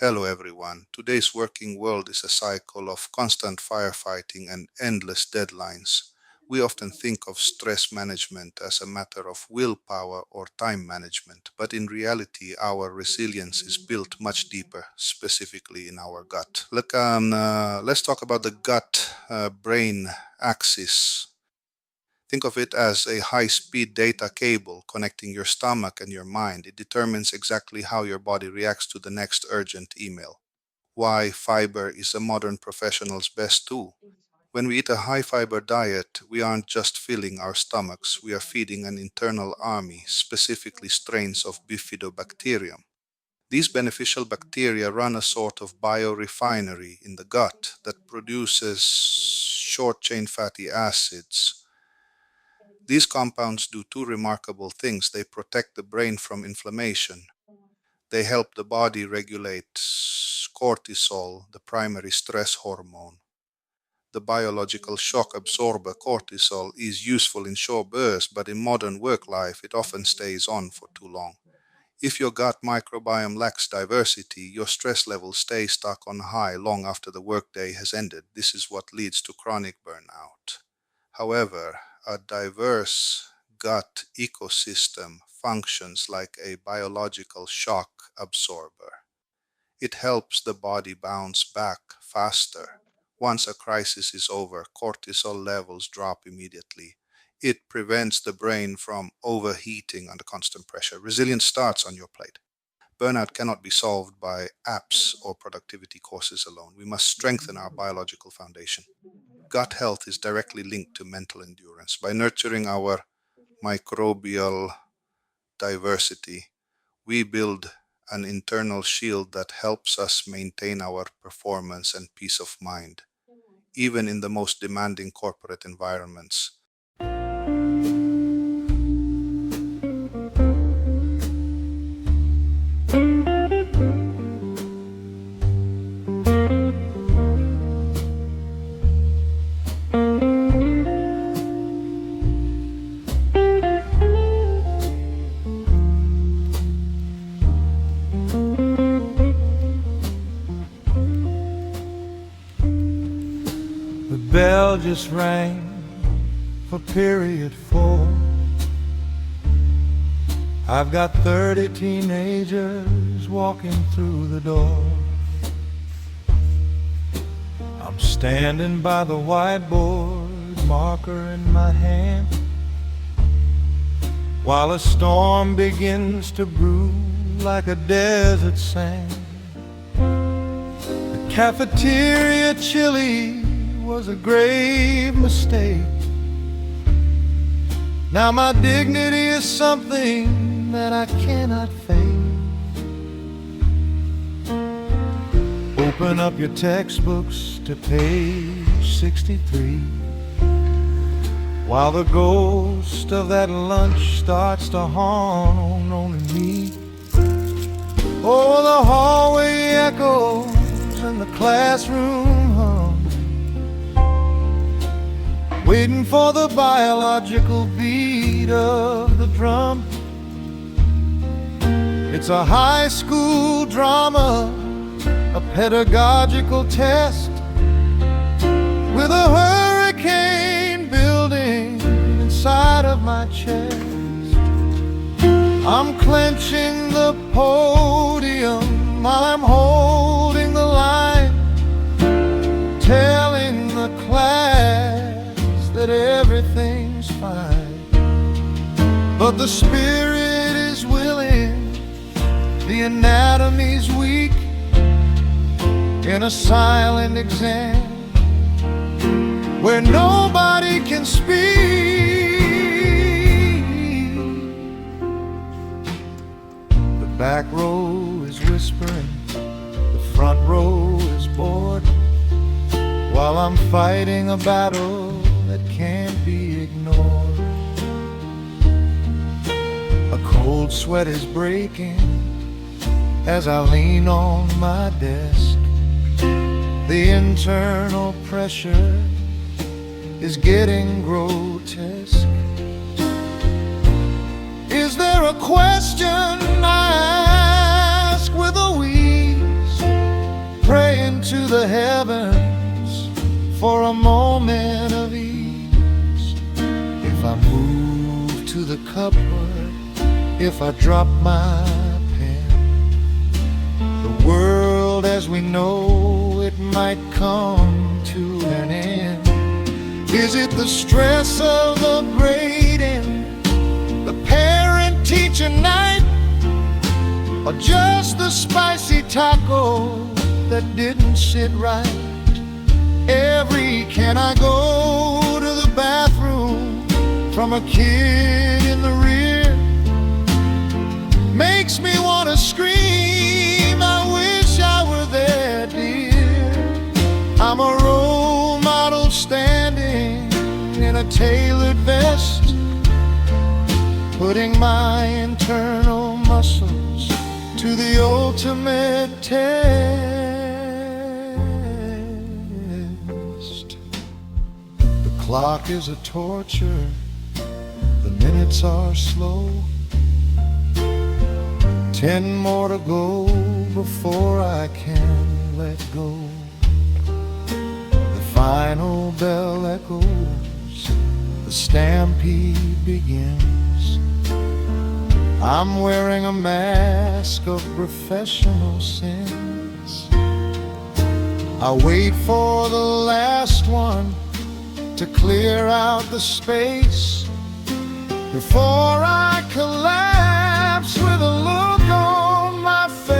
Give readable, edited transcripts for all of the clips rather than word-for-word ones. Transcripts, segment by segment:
Hello everyone. Today's working world is a cycle of constant firefighting and endless deadlines. We often think of stress management as a matter of willpower or time management, but in reality, our resilience is built much deeper, specifically in our gut. Let's talk about the gut-brain axis. Think of it as a high-speed data cable connecting your stomach and your mind. It determines exactly how your body reacts to the next urgent email. Why fiber is a modern professional's best tool. When we eat a high fiber diet, we aren't just filling our stomachs, we are feeding an internal army, specifically strains of bifidobacterium. These beneficial bacteria run a sort of biorefinery in the gut that produces short chain fatty acids. These compounds do two remarkable things. They protect the brain from inflammation. They help the body regulate cortisol, the primary stress hormone. The biological shock absorber cortisol is useful in short bursts, but in modern work life it often stays on for too long. If your gut microbiome lacks diversity, your stress levels stay stuck on high long after the workday has ended. This is what leads to chronic burnout. However, a diverse gut ecosystem functions like a biological shock absorber. It helps the body bounce back faster. Once a crisis is over, cortisol levels drop immediately. It prevents the brain from overheating under constant pressure. Resilience starts on your plate. Burnout cannot be solved by apps or productivity courses alone. We must strengthen our biological foundation. Gut health is directly linked to mental endurance. By nurturing our microbial diversity, we build an internal shield that helps us maintain our performance and peace of mind, even in the most demanding corporate environments. The bell just rang for period 4. I've got 30 teenagers walking through the door. I'm standing by the whiteboard, marker in my hand, while a storm begins to brew like a desert sand. The cafeteria chili was a grave mistake. Now my dignity is something that I cannot fake. Open up your textbooks to page 63, while the ghost of that lunch starts to haunt only me. Oh, the hallway echoes and the classroom hums, waiting for the biological beat of the drum. It's a high school drama, a pedagogical test, with a hurricane building inside of my chest. I'm clenching the podium, I'm holding the line, telling the class that everything's fine. But the spirit is willing, the anatomy's weak, in a silent exam where nobody can speak. The back row is whispering, the front row is bored, while I'm fighting a battle that can't be ignored. A cold sweat is breaking as I lean on my desk. The internal pressure is getting grotesque. Is there a question I ask with a wheeze? to the heavens for a moment of ease. If I move to the cupboard, if I drop my pen, the world as we know it might come to an end. Is it the stress of the grading, the parent-teacher night, or just the spicy taco that didn't sit right? Can I go to the bathroom from a kid in the rear? Makes me want to scream, I wish I were there, dear. I'm a role model standing in a tailored vest, putting my internal muscles to the ultimate test. The clock is a torture, the minutes are slow. 10 more to go before I can let go. The final bell echoes, the stampede begins. I'm wearing a mask of professional sins. I wait for the last one to clear out the space before I collapse with a look on my face.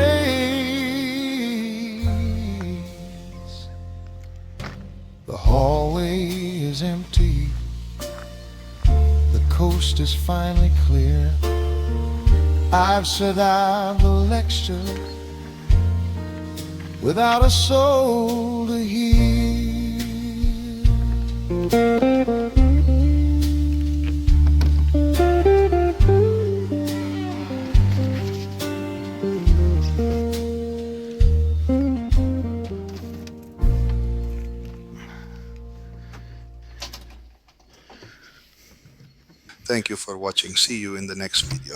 The hallway is empty, the coast is finally clear. I've survived the lecture without a soul to hear. Thank you for watching. See you in the next video.